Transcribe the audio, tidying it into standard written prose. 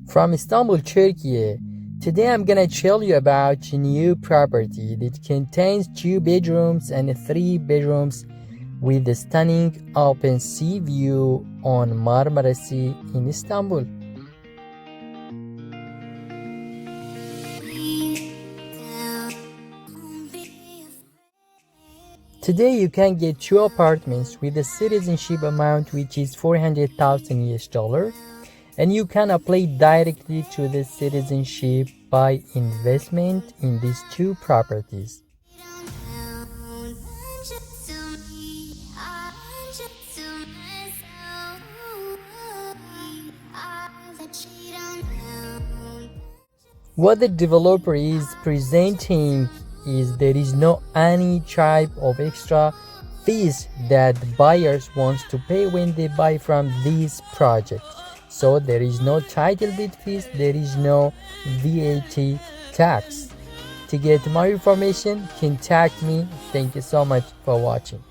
From Istanbul, Turkey. Today I'm gonna tell you about a new property that contains 2 bedrooms and 3 bedrooms with a stunning open sea view on Marmara Sea in Istanbul. Today you can get 2 apartments with a citizenship amount which is 400,000 US dollar, and you can apply directly to the citizenship by investment in these 2 properties. What the developer is presenting is there is no any type of extra fees that buyers wants to pay when they buy from these projects. So there is no title deed fees, there is no VAT tax. To get more information, contact me. Thank you so much for watching.